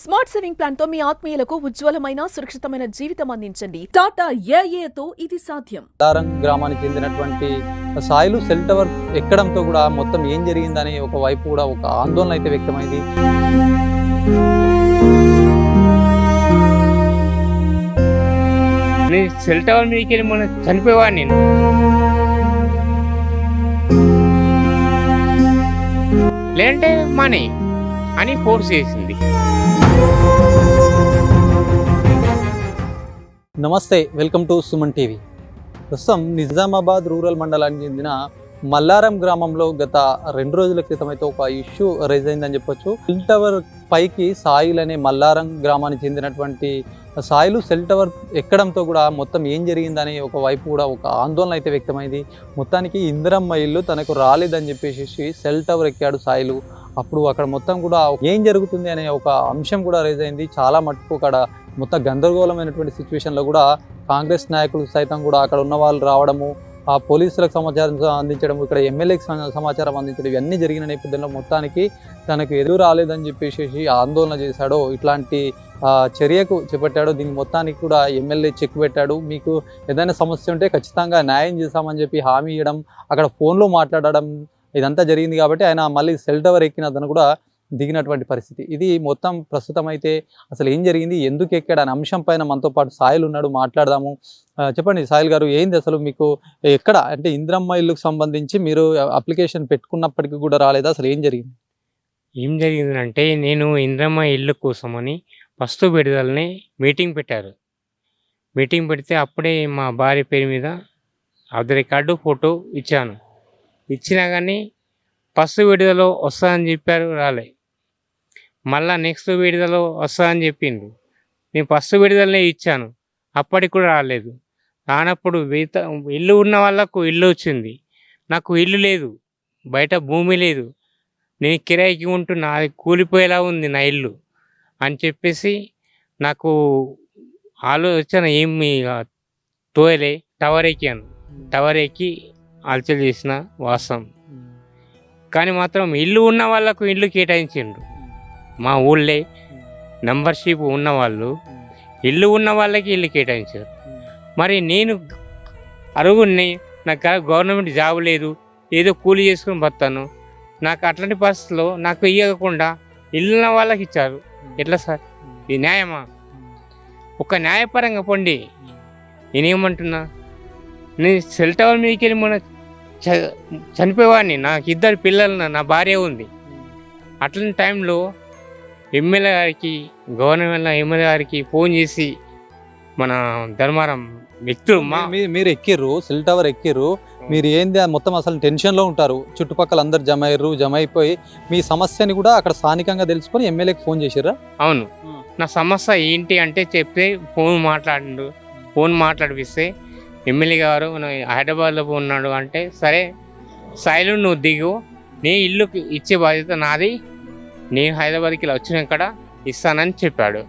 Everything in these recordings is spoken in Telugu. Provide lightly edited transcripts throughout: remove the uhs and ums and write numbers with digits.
స్మార్ట్ సేవింగ్ ప్లాన్ తో మీ ఆత్మీయులకు ఉజ్వలమైన సురక్షితమైన జీవితం అందించండి. టాటా ఏఏతో ఇది సాధ్యం. దారం గ్రామానికి చెందినటువంటి సాయిలు సెల్ టవర్ ఎక్కడంతో కూడా మొత్తం ఏం జరిగిందని ఒక వైపు కూడా ఒక ఆందోళన అయితే వ్యక్తమైంది. సెల్ టవర్ మీదకి వెళ్ళి మొన్న చనిపోయేవాడు నేను. లేదంటే మనీ అని ఫోర్స్ చేసింది. నమస్తే, వెల్కమ్ టు సుమన్ టీవీ. ప్రస్తుతం నిజామాబాద్ రూరల్ మండలానికి చెందిన మల్లారం గ్రామంలో గత 2 రోజుల క్రితం అయితే ఒక ఇష్యూ రైజ్ అయిందని చెప్పొచ్చు. సెల్ టవర్ పైకి సాయిల్ అనే మల్లారం గ్రామానికి చెందినటువంటి సాయిలు సెల్ టవర్ ఎక్కడంతో కూడా మొత్తం ఏం జరిగిందని ఒక వైపు కూడా ఒక ఆందోళన అయితే వ్యక్తమైంది. మొత్తానికి ఇందిరమ్మ ఇల్లు తనకు రాలేదని చెప్పేసి సెల్ టవర్ ఎక్కాడు సాయిలు. అప్పుడు అక్కడ మొత్తం కూడా ఏం జరుగుతుంది అనే ఒక అంశం కూడా రైజ్ అయింది. చాలా మటుకు అక్కడ మొత్తం గందరగోళమైనటువంటి సిచ్యువేషన్లో కూడా కాంగ్రెస్ నాయకులు సైతం కూడా అక్కడ ఉన్న వాళ్ళు రావడము, ఆ పోలీసులకు సమాచారం అందించడం, ఇక్కడ ఎమ్మెల్యేకి సమాచారం అందించడం, ఇవన్నీ జరిగిన నేపథ్యంలో మొత్తానికి తనకు ఎదురు రాలేదని చెప్పేసి ఆందోళన చేశాడో, ఇట్లాంటి చర్యకు చేపట్టాడో. దీనికి మొత్తానికి కూడా ఎమ్మెల్యే చెక్ పెట్టాడు. మీకు ఏదైనా సమస్య ఉంటే ఖచ్చితంగా న్యాయం చేస్తామని చెప్పి హామీ ఇవ్వడం, అక్కడ ఫోన్లో మాట్లాడడం, ఇదంతా జరిగింది. కాబట్టి ఆయన మళ్ళీ సెల్ టవర్ ఎక్కిన అతను కూడా దిగినటువంటి పరిస్థితి. ఇది మొత్తం ప్రస్తుతం అయితే అసలు ఏం జరిగింది, ఎందుకు ఎక్కాడు అనే అంశం పైన మనతో పాటు సాయిల్ ఉన్నాడు, మాట్లాడదాము. చెప్పండి సాయిల్ గారు, ఏంది అసలు మీకు ఎక్కడ అంటే ఇందిరమ్మ ఇల్లుకు సంబంధించి మీరు అప్లికేషన్ పెట్టుకున్నప్పటికీ కూడా రాలేదా? అసలు ఏం జరిగింది? ఏం జరిగిందంటే, నేను ఇంద్రమ్మ ఇల్లు కోసమని ఫస్ట్ విడుదలని మీటింగ్ పెట్టారు. మీటింగ్ పెడితే అప్పుడే మా భార్య పేరు మీద ఆధార్ రికార్డు, ఫోటో ఇచ్చాను. ఇచ్చినా కానీ ఫస్ట్ విడుదల వస్తుందని చెప్పారు, రాలే. మళ్ళీ నెక్స్ట్ విడుదల వస్తుందని చెప్పిండు. నేను ఫస్ట్ విడుదలనే ఇచ్చాను, అప్పటికి కూడా రాలేదు. రానప్పుడు ఇల్లు ఉన్న వాళ్ళకు ఇల్లు వచ్చింది, నాకు ఇల్లు లేదు, బయట భూమి లేదు, నేను కిరాయికి ఉంటున్నా, అది కూలిపోయేలా ఉంది నా ఇల్లు అని చెప్పేసి నాకు ఆలోచన ఏమి తోయలే. టవర్ ఎక్కాను. టవర్ ఎక్కి అలచల్ చేసిన వాస్తవం. కానీ మాత్రం ఇల్లు ఉన్న వాళ్ళకు ఇల్లు కేటాయించిండ్రు. మా ఊళ్ళే మెంబర్షిప్ ఉన్నవాళ్ళు, ఇల్లు ఉన్న వాళ్ళకి ఇల్లు కేటాయించారు. మరి నేను అరుగుని, నాకు గవర్నమెంట్ జాబ్ లేదు, ఏదో కూలి చేసుకుని బతాను, నాకు అట్లాంటి పరిస్థితుల్లో నాకు ఇవ్వకుండా ఇల్లు ఉన్న వాళ్ళకి ఇచ్చారు. ఎట్లా సార్, ఇది న్యాయమా? ఒక న్యాయపరంగా పొండి. నేనేమంటున్నా, నేను సెల్ టవర్ మీదకి వెళ్ళి మొన్న చనిపోయేవాడిని. నాకు 2 పిల్లలు, నా భార్య ఉంది. అట్లాంటి టైంలో ఎమ్మెల్యే గారికి, గవర్నమెంట్ ఎమ్మెల్యే గారికి ఫోన్ చేసి, మన ధర్మారం వ్యక్తులు మీరు ఎక్కిర్రు, సెల్ టవర్ ఎక్కిర్రు, మీరు ఏంది మొత్తం అసలు టెన్షన్లో ఉంటారు. చుట్టుపక్కల అందరు జమ అయిపోయి మీ సమస్యని కూడా అక్కడ స్థానికంగా తెలుసుకొని ఎమ్మెల్యేకి ఫోన్ చేసిర్రా? అవును. నా సమస్య ఏంటి అంటే చెప్తే ఫోన్ మాట్లాడిపిస్తే ఎమ్మెల్యే గారు హైదరాబాద్లో ఉన్నాడు అంటే, సరే సాయిలు నువ్వు దిగు, నీ ఇల్లుకి ఇచ్చే బాధ్యత నాది, నేను హైదరాబాద్కి ఇలా వచ్చినాక ఇస్తానని చెప్పాడు.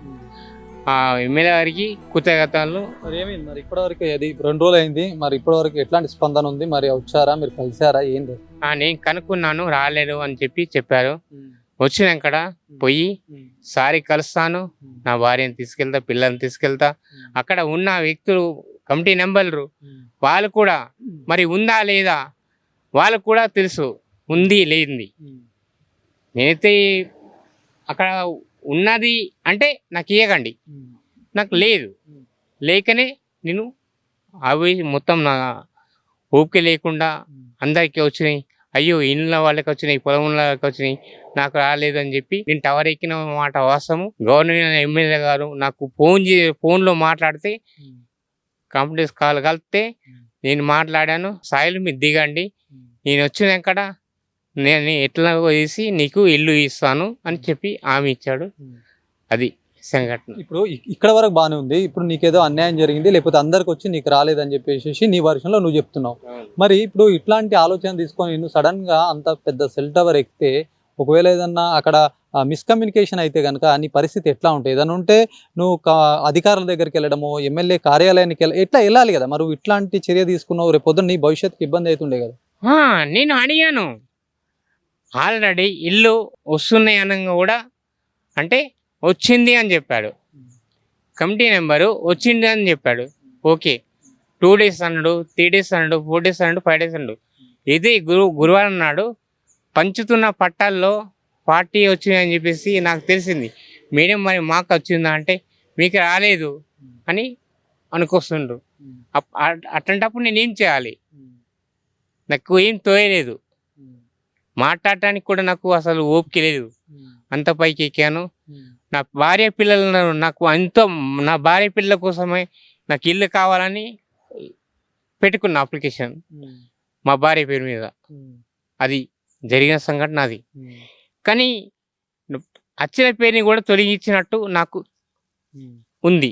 ఆ ఎమ్మెల్యే గారికి కృతజ్ఞతలు. మరి ఏమైంది మరి ఇప్పటివరకు? అది 2 రోజులు అయింది, మరి ఇప్పటివరకు ఎట్లాంటి స్పందన ఉంది? మరి వచ్చారా, మీరు కలిసారా, ఏంది? నేను కనుక్కున్నాను, రాలేదు అని చెప్పారు. వచ్చినాక పోయి సారి కలుస్తాను, నా భార్యని తీసుకెళ్తా, పిల్లల్ని తీసుకెళ్తా. అక్కడ ఉన్న వ్యక్తులు కమిటీ నెంబర్లు వాళ్ళు కూడా మరి ఉందా లేదా వాళ్ళకు కూడా తెలుసు, ఉంది లేనిది. నేనైతే అక్కడ ఉన్నది అంటే నాకు ఇవ్వకండి, నాకు లేదు, లేకనే నేను అవి మొత్తం నా ఓపిక లేకుండా అందరికీ వచ్చినాయి. అయ్యో ఇళ్ళ వాళ్ళకి వచ్చినాయి, పొలం వాళ్ళకి వచ్చినాయి, నాకు రాలేదని చెప్పి నేను టవర్ ఎక్కిన మాట వాస్తవము. గవర్నమెంట్ ఎమ్మెల్యే గారు నాకు ఫోన్లో మాట్లాడితే, కాంపిటెన్స్ కాల్ కలిపితే నేను మాట్లాడాను, సాయిలు మీరు దిగండి, నేను వచ్చినాక నేను ఎట్లా వేసి నీకు ఇల్లు ఇస్తాను అని చెప్పి హామీ ఇచ్చాడు. అది సంఘటన. ఇప్పుడు ఇక్కడ వరకు బాగానే ఉంది. ఇప్పుడు నీకేదో అన్యాయం జరిగింది, లేకపోతే అందరికి వచ్చి నీకు రాలేదని చెప్పేసి నీ వర్షంలో నువ్వు చెప్తున్నావు. మరి ఇప్పుడు ఇట్లాంటి ఆలోచన తీసుకొని నువ్వు సడన్గా అంత పెద్ద సెల్ టవర్ ఎక్కితే, ఒకవేళ ఏదన్నా అక్కడ మిస్కమ్యూనికేషన్ అయితే కనుక నీ పరిస్థితి ఎట్లా ఉంటుంది? ఏదైనా ఉంటే నువ్వు అధికారుల దగ్గరికి వెళ్ళడము, ఎమ్మెల్యే కార్యాలయానికి ఎట్లా వెళ్ళాలి కదా. మరి ఇట్లాంటి చర్య తీసుకున్నావు, రేపు పొద్దున్న నీ భవిష్యత్తుకి ఇబ్బంది అవుతుండే కదా. నేను అడిగాను, ఆల్రెడీ ఇల్లు వస్తున్నాయి అనగా కూడా, అంటే వచ్చింది అని చెప్పాడు, కమిటీ నెంబరు వచ్చింది అని చెప్పాడు. ఓకే, 2 days అన్నాడు, 3 days అన్నాడు, 4 days అన్నాడు, 5 days అన్నాడు. ఇది గురువారం నాడు పంచుతున్న పట్టాల్లో పార్టీ వచ్చింది అని చెప్పేసి నాకు తెలిసింది. మేడం మరి మాకు వచ్చిందా అంటే మీకు రాలేదు అని అనుకొస్తుండ్రు. అట్లాంటప్పుడు నేనేం చేయాలి? నాకు ఏం తోయలేదు, మాట్లాడటానికి కూడా నాకు అసలు ఓపిక లేదు. అంత పైకి ఎక్కాను. నా భార్య పిల్లలు ఉన్నారు, నాకు ఎంతో నా భార్య పిల్లల కోసమే నాకు ఇల్లు కావాలని పెట్టుకున్న అప్లికేషన్ మా భార్య పేరు మీద. అది జరిగిన సంఘటన అది. కానీ వచ్చిన పేరుని కూడా తొలగించినట్టు నాకు ఉంది.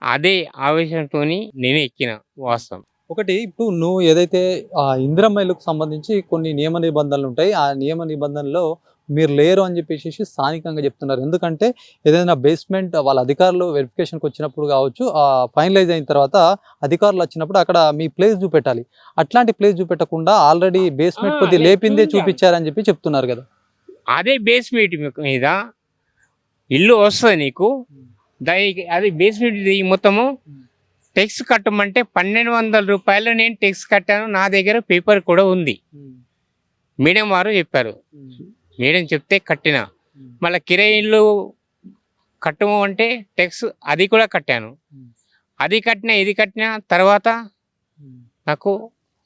అదే ఆవేశంతో నేను ఎక్కిన వాస్తవం. ఒకటి ఇప్పుడు నువ్వు ఏదైతే ఇందిరమ్మ ఇల్లుకు సంబంధించి కొన్ని నియమ నిబంధనలు ఉంటాయి, ఆ నియమ నిబంధనలో మీరు లేరు అని చెప్పేసి స్థానికంగా చెప్తున్నారు. ఎందుకంటే ఏదైనా బేస్మెంట్ వాళ్ళ అధికారులు వెరిఫికేషన్కి వచ్చినప్పుడు కావచ్చు, ఫైనలైజ్ అయిన తర్వాత అధికారులు వచ్చినప్పుడు అక్కడ మీ ప్లేస్ చూపెట్టాలి. అట్లాంటి ప్లేస్ చూపెట్టకుండా ఆల్రెడీ బేస్మెంట్ కొద్ది లేపిందే చూపించారని చెప్పి చెప్తున్నారు కదా. అదే బేస్మెంట్ మీద ఇల్లు వస్తుంది నీకు, అది బేస్మెంట్ మొత్తము టెక్స్ కట్టమంటే 1200 రూపాయలు నేను టెక్స్ కట్టాను. నా దగ్గర పేపర్ కూడా ఉంది. మేడం వారు చెప్పారు, మేడం చెప్తే కట్టిన. మళ్ళీ కిరాయి ఇల్లు కట్టము అంటే టెక్స్ అది కూడా కట్టాను. అది కట్టిన ఇది కట్టిన తర్వాత నాకు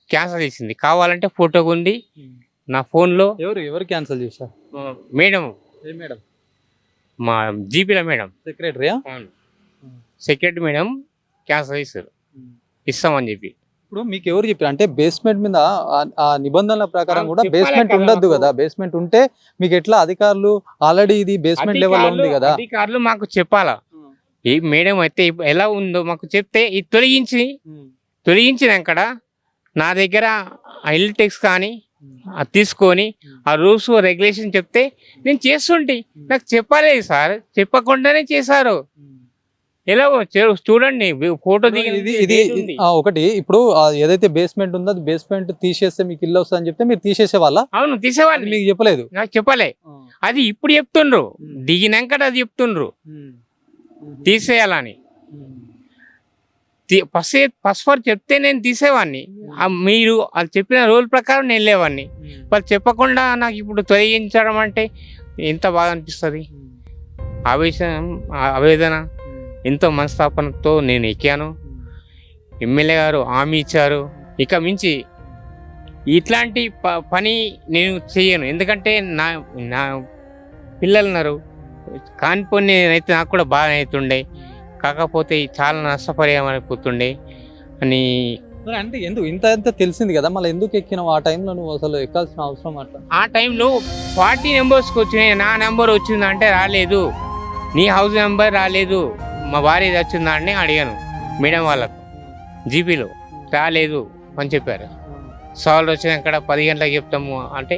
క్యాన్సల్ చేసింది. కావాలంటే ఫోటో ఉంది నా ఫోన్లో. ఎవరు క్యాన్సల్ చేశారు? మేడం, మేడం మా జీపీలో మేడం, సెక్రటరీయా? సెక్రటరీ మేడం క్యాన్సల్ చేశారు, ఇస్తామని చెప్పి. ఇప్పుడు మీకు ఎవరు చెప్పారు? అంటే బేస్మెంట్ మీద ఆ నిబంధనల ప్రకారం కూడా చెప్పాలి బేస్మెంట్ కదా ఉండద్దు మాకు. కదా. బేస్మెంట్ ఉంటే మీకు ఎట్లా అధికారులు ఆల్రెడీ ఇది బేస్మెంట్ లెవెల్ ఉంది కదా. అధికారులు మాకు చెప్పాలా? ఈ మేడం అయితే ఎలా ఉందో మాకు చెప్తే ఇది తొలగించిన నా దగ్గర ఆ ఇల్లు టెక్స్ కానీ అది తీసుకొని ఆ రూల్స్ రెగ్యులేషన్ చెప్తే నేను చేస్తుంటే నాకు చెప్పలేదు సార్, చెప్పకుండానే చేశారు. ఎలా చూడండి ఫోటో ఇది ఒకటి. ఇప్పుడు ఏదైతే బేస్మెంట్ ఉందో అది బేస్మెంట్ తీసేస్తే మీకు ఇల్లు వస్తుంది అని చెప్తే మీరు తీసేసే వాళ్ళ? అవును, తీసేవాళ్ళు. మీకు చెప్పలేదు? నాకు చెప్పలే. అది ఇప్పుడు చెప్తుండ్రు, దిగినాక అది చెప్తుండ్రు తీసేయాలని. ఫస్ట్ చెప్తే నేను తీసేవాడిని. మీరు అది చెప్పిన రూల్ ప్రకారం నేను వెళ్ళేవాడిని. వాళ్ళు చెప్పకుండా నాకు ఇప్పుడు తొలగించడం అంటే ఎంత బాధ అనిపిస్తుంది. ఆవేదన, ఎంతో మనస్తాపనతో నేను ఎక్కాను. ఎమ్మెల్యే గారు హామీ ఇచ్చారు, ఇక మించి ఇట్లాంటి పని నేను చెయ్యను. ఎందుకంటే నా పిల్లలు ఉన్నారు, కానిపోయి అయితే నాకు కూడా బాగా అవుతుండే, కాకపోతే చాలా నష్టపరిపోతుండే అని. అంటే ఎందుకు ఇంత తెలిసింది కదా, మళ్ళీ ఎందుకు ఎక్కినావు? ఆ టైంలో నువ్వు అసలు ఎక్కాల్సిన అవసరం అట్లా? ఆ టైంలో 40 నెంబర్స్కి వచ్చినాయి, నా నెంబర్ వచ్చిందంటే రాలేదు, నీ హౌస్ నెంబర్ రాలేదు, మా భార్య వచ్చిందా అని అడిగాను మేడం వాళ్ళకు. జీపీలో రాలేదు అని చెప్పారు. సాల్వ్ వచ్చినాక 10 గంటలకు చెప్తాము అంటే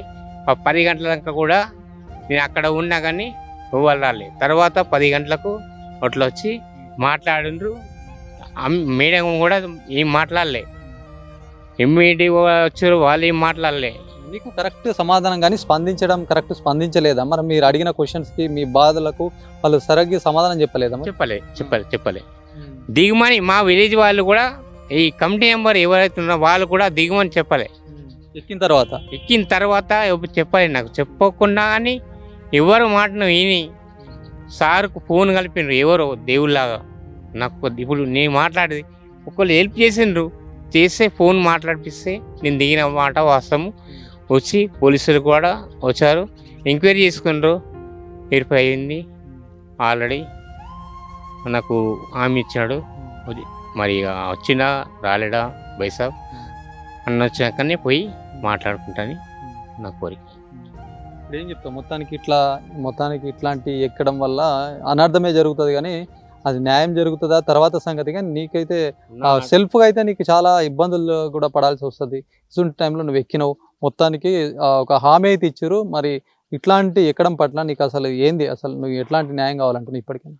10 గంటల దాకా కూడా నేను అక్కడ ఉన్నా కానీ వాళ్ళు రాలేదు. తర్వాత 10 గంటలకు అట్లా వచ్చి మాట్లాడిండ్రు. మేడం కూడా ఏం మాట్లాడలే, ఎంఈడి వచ్చారు, వాళ్ళు ఏం మాట్లాడలే. మీకు కరెక్ట్ సమాధానం కానీ కరెక్ట్ స్పందించలేదా? మరి మీరు అడిగిన క్వశ్చన్స్కి మీ బాధలకు వాళ్ళు సరిగ్గా సమాధానం చెప్పలేదా? చెప్పలే. దిగుమని మా విలేజ్ వాళ్ళు కూడా, ఈ కమిటీ నెంబర్ ఎవరైతే ఉన్నారో వాళ్ళు కూడా దిగుమని చెప్పలే. ఎక్కిన తర్వాత చెప్పలే. నాకు చెప్పకుండా కానీ ఎవరు మాటను విని సార్కు ఫోన్ కలిపిండ్రు, ఎవరో దేవుళ్ళలాగా. నాకు ఇప్పుడు నేను మాట్లాడేది ఒకళ్ళు హెల్ప్ చేస్తే ఫోన్ మాట్లాడిపిస్తే నేను దిగిన మాట వాస్తవం. వచ్చి పోలీసులు కూడా వచ్చారు, ఎంక్వైరీ చేసుకున్నారు, వెరిఫై అయింది. ఆల్రెడీ నాకు హామీ ఇచ్చాడు. మరి ఇక వచ్చినా రాలేడా బైసాబ్ అన్న వచ్చినాకనే పోయి మాట్లాడుకుంటాను నా కోరిక. ఇప్పుడు ఏం చెప్తావు? మొత్తానికి ఇట్లాంటి ఎక్కడం వల్ల అనర్థమే జరుగుతుంది, కానీ అది న్యాయం జరుగుతుందా తర్వాత సంగతి. కానీ నీకైతే సెల్ఫ్గా అయితే నీకు చాలా ఇబ్బందులు కూడా పడాల్సి వస్తుంది. ఇటువంటి టైంలో నువ్వు ఎక్కినావు, మొత్తానికి ఒక హామీ అయితే ఇచ్చారు. మరి ఇట్లాంటి ఎక్కడం పట్ల నీకు అసలు ఏంది, అసలు నువ్వు ఎట్లాంటి న్యాయం కావాలంటున్నావు ఇప్పటికైనా?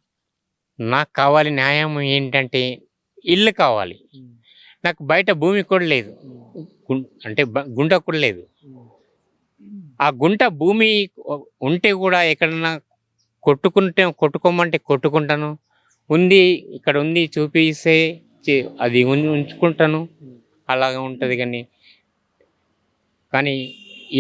నాకు కావాలి న్యాయం ఏంటంటే ఇల్లు కావాలి. నాకు బయట భూమి కూడా లేదు, అంటే గుంట కూడా లేదు. ఆ గుంట భూమి ఉంటే కూడా ఎక్కడన్నా కొట్టుకోమంటే కొట్టుకుంటాను. ఉంది ఇక్కడ ఉంది చూపిస్తే అది ఉంచుకుంటాను. అలాగా ఉంటుంది. కానీ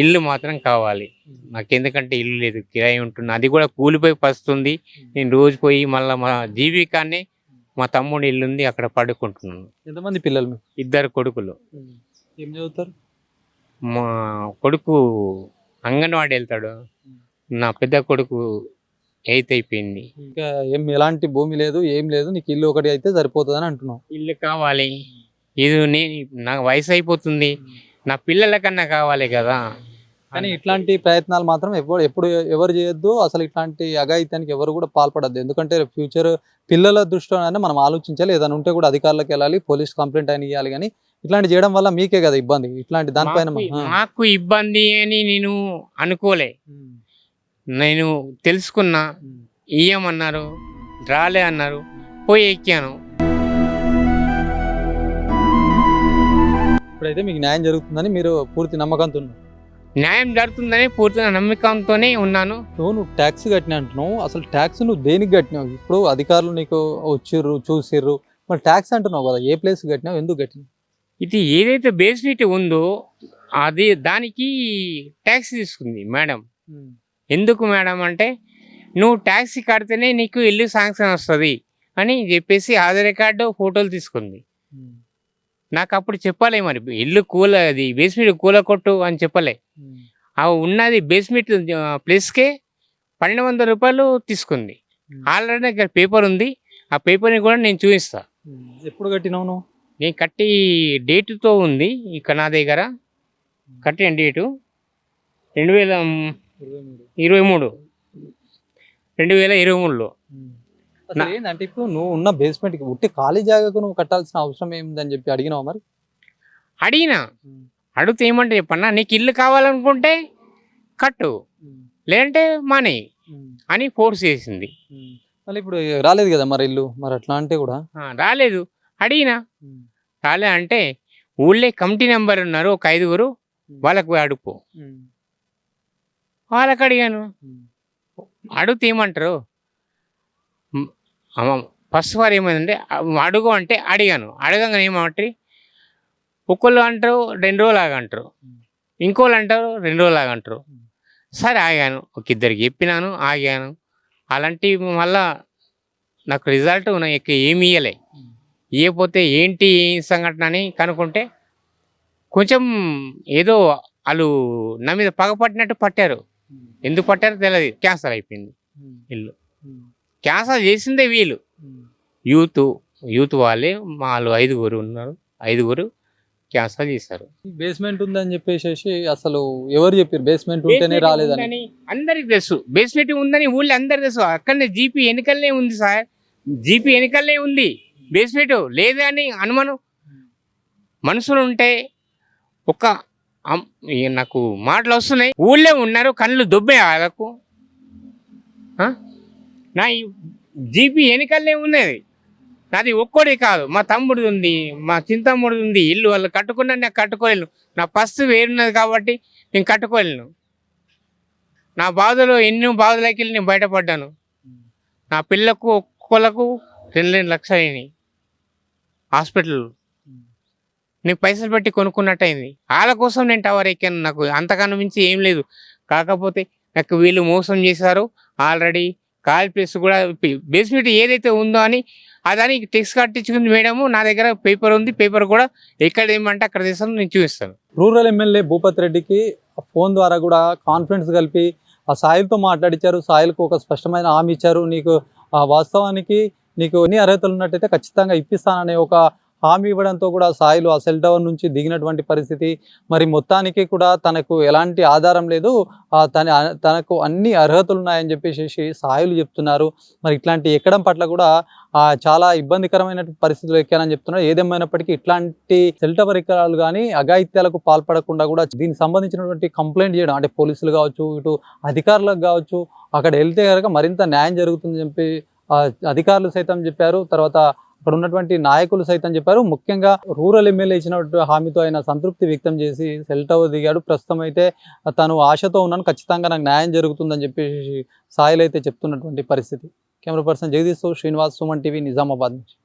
ఇల్లు మాత్రం కావాలి నాకు. ఎందుకంటే ఇల్లు లేదు, కిరాయి ఉంటున్నా. అది కూడా కూలిపోయి పస్తుంది. నేను రోజు పోయి మళ్ళీ మా జీవికాన్ని మా తమ్ముడి ఇల్లు ఉంది, అక్కడ పడుకుంటున్నాను. ఎంతమంది పిల్లలు మీకు? 2 కొడుకులు. ఏం చదువుతారు? మా కొడుకు అంగన్వాడీ వెళ్తాడు. నా పెద్ద కొడుకు 8th అయిపోయింది. ఇంకా ఎలాంటి భూమి లేదు, ఏం లేదు, నీకు ఇల్లు ఒకటి అయితే సరిపోతుందని అంటున్నావు. ఇల్లు కావాలి. ఇది నాకు వయసు అయిపోతుంది, నా పిల్లల కన్నా కావాలి కదా. కానీ ఇట్లాంటి ప్రయత్నాలు మాత్రం ఎప్పుడు ఎవరు చేయొద్దు. అసలు ఇట్లాంటి అఘాయిత్యానికి ఎవరు కూడా పాల్పడద్దు. ఎందుకంటే ఫ్యూచర్ పిల్లల దృష్టిలోనే మనం ఆలోచించాలి. ఏదైనా ఉంటే కూడా అధికారులకు వెళ్ళాలి, పోలీస్ కంప్లైంట్ అయినా ఇవ్వాలి. కానీ ఇట్లాంటి చేయడం వల్ల మీకే కదా ఇబ్బంది. ఇట్లాంటి దానిపైన నాకు ఇబ్బంది అని నేను అనుకోలే. నేను తెలుసుకున్నా, ఇయ్యమన్నారు, రాలే అన్నారు, పోయి ఎక్కాను. ఇప్పుడైతే మీకు న్యాయం జరుగుతుందని మీరు పూర్తి నమ్మకంతో ఉన్నారు. న్యాయం జరుగుతుందని పూర్తిగా నమ్మకంతోనే ఉన్నాను. నువ్వు ట్యాక్స్ కట్టినా అంటున్నావు. అసలు ట్యాక్స్ నువ్వు దేనికి కట్టినావు? ఇప్పుడు అధికారులు నీకు వచ్చిర్రు, చూసిర్రు, మరి ట్యాక్స్ అంటున్నావు కదా, ఏ ప్లేస్ కట్టినావు, ఎందుకు కట్టినావు? ఇది ఏదైతే బేసిటీ ఉందో అది దానికి ట్యాక్స్ తీసుకుంది మేడం. ఎందుకు మేడం అంటే, నువ్వు ట్యాక్స్ కడితేనే నీకు ఇల్లు శాంక్షన్ వస్తుంది అని చెప్పేసి ఆధార్ కార్డు ఫోటోలు తీసుకుంది. నాకు అప్పుడు చెప్పలే, మరి ఇల్లు అది బేస్మెంట్ కూల కొట్టు అని చెప్పలే. ఉన్నది బేస్మెంట్ ప్లేస్కే 1200 రూపాయలు తీసుకుంది. ఆల్రెడీ ఇక్కడ పేపర్ ఉంది, ఆ పేపర్ని కూడా నేను చూపిస్తా. ఎప్పుడు కట్టినావు నువ్వు? నేను కట్టి డేటుతో ఉంది ఇక్కడ నా దగ్గర. కట్టిన డేటు 2023లో. ఏంటంటే ఇప్పుడు నువ్వు ఉన్న బేస్మెంట్ కి ఉట్టి ఖాళీ జాగాకు నువ్వు కట్టాల్సిన అవసరం ఏమిందని చెప్పి అడిగినావు? మరి అడిగితే ఏమంటే చెప్పన్నా, నీకు ఇల్లు కావాలనుకుంటే కట్టు, లేదంటే మానే అని ఫోర్స్ చేసింది. మళ్ళీ ఇప్పుడు రాలేదు కదా మరి ఇల్లు, మరి అట్లా అంటే కూడా రాలేదు. అడిగినా రాలే అంటే, ఊళ్ళే కమిటీ నెంబర్ ఉన్నారు ఒక 5గురు, వాళ్ళకు అడుపు. వాళ్ళకి అడిగాను. అడిగితే ఏమంటారు, ఫస్ట్ వారు ఏమైందంటే అడుగు అంటే అడిగాను. అడగంగా ఏమంటారు, ఒక్కళ్ళు అంటారు 2 రోజులు ఆగంటారు, ఇంకోళ్ళు అంటారు 2 రోజులు ఆగంటారు. సరే ఆగాను, ఒక 2కి చెప్పినాను, ఆగాను. అలాంటివి మళ్ళా నాకు రిజల్ట్ ఏమి ఇవ్వలే. ఇవ్వకపోతే ఏంటి ఏం సంఘటన అని కనుక్కుంటే, కొంచెం ఏదో వాళ్ళు నా మీద పగపట్టినట్టు పట్టారు. ఎందుకు పట్టారో తెలియదు. క్యాన్సల్ అయిపోయింది ఇల్లు. క్యాన్సల్ చేసిందే వీళ్ళు, యూత్ వాళ్ళే. వాళ్ళు 5గురు ఉన్నారు, 5గురు క్యాన్సల్ చేశారు. బేస్మెంట్ ఉందని చెప్పేసి అసలు ఎవరు చెప్పారు బేస్మెంట్ ఉంటేనే రాలేదని? అందరికి తెలుసు బేస్మెంట్ ఉందని, ఊళ్ళో అందరికి తెలుసు. అక్కడనే జీపీ ఎన్నికలనే ఉంది సార్, జీపీ ఎన్నికలనే ఉంది. బేస్మెంట్ లేదని అనుమానం. మనుషులు ఉంటే నాకు మాటలు వస్తున్నాయి. ఊళ్ళో ఉన్నారు, కళ్ళు దొబ్బే వాళ్ళకు. నా జీపీ ఎన్నికలనే ఉన్నది, నాది ఒక్కడే కాదు, మా తమ్ముడిది ఉంది, మా చింతమ్ముడిది ఉంది ఇల్లు. వాళ్ళు కట్టుకున్నా నాకు కట్టుకోలేను. నా పస్తు వేరున్నది కాబట్టి నేను కట్టుకోలేను. నా బాధలో ఎన్నో బాధలకి వెళ్ళి నేను బయటపడ్డాను. నా పిల్లకు ఒక్కొక్కలకు 2 లక్షలు అయినాయి హాస్పిటల్. నేను పైసలు పెట్టి కొనుక్కున్నట్టు అయింది. వాళ్ళ కోసం నేను టవర్ ఎక్కాను. నాకు అంతకన్నా మించి ఏం లేదు. కాకపోతే నాకు వీళ్ళు మోసం చేశారు. ఆల్రెడీ కాల్ ప్లేస్ కూడా బేస్మెంట్ ఏదైతే ఉందో అని దానికి టెక్స్ట్ కట్టించుకుంది మేడము. నా దగ్గర పేపర్ ఉంది, పేపర్ కూడా ఎక్కడ ఏమంటే అక్కడ తీస్తాను, నేను చూపిస్తాను. రూరల్ ఎమ్మెల్యే భూపతి రెడ్డికి ఫోన్ ద్వారా కూడా కాన్ఫరెన్స్ కలిపి ఆ సాయిల్తో మాట్లాడించారు. సాయిల్కు ఒక స్పష్టమైన హామీ ఇచ్చారు. నీకు వాస్తవానికి నీకు ఎన్ని అర్హతలు ఉన్నట్టయితే ఖచ్చితంగా ఇప్పిస్తాననే ఒక హామీ ఇవ్వడంతో కూడా సాయిలు ఆ సెల్ టవర్ నుంచి దిగినటువంటి పరిస్థితి. మరి మొత్తానికి కూడా తనకు ఎలాంటి ఆధారం లేదు, తనకు అన్ని అర్హతలు ఉన్నాయని చెప్పేసి సాయిలు చెప్తున్నారు. మరి ఇట్లాంటి ఎక్కడం పట్ల కూడా చాలా ఇబ్బందికరమైన పరిస్థితులు ఎక్కానని చెప్తున్నారు. ఏదేమైనప్పటికీ ఇట్లాంటి సెల్ టవర్ ఎక్కడాలు కానీ అఘాయిత్యాలకు పాల్పడకుండా కూడా దీనికి సంబంధించినటువంటి కంప్లైంట్ చేయడం, అంటే పోలీసులు కావచ్చు, ఇటు అధికారులకు కావచ్చు, అక్కడ వెళ్తే కనుక మరింత న్యాయం జరుగుతుందని చెప్పి అధికారులు సైతం చెప్పారు. తర్వాత అక్కడ ఉన్నటువంటి నాయకులు సైతం చెప్పారు. ముఖ్యంగా రూరల్ ఎమ్మెల్యే ఇచ్చినటువంటి హామీతో ఆయన సంతృప్తి వ్యక్తం చేసి సెల్ టవర్ దిగాడు. ప్రస్తుతం అయితే తను ఆశతో ఉన్నాను, ఖచ్చితంగా నాకు న్యాయం జరుగుతుందని చెప్పేసి సాయిల్ అయితే చెప్తున్నటువంటి పరిస్థితి. Camera person Jagadish Srinivas, Suman TV, Nizamabad నుంచి.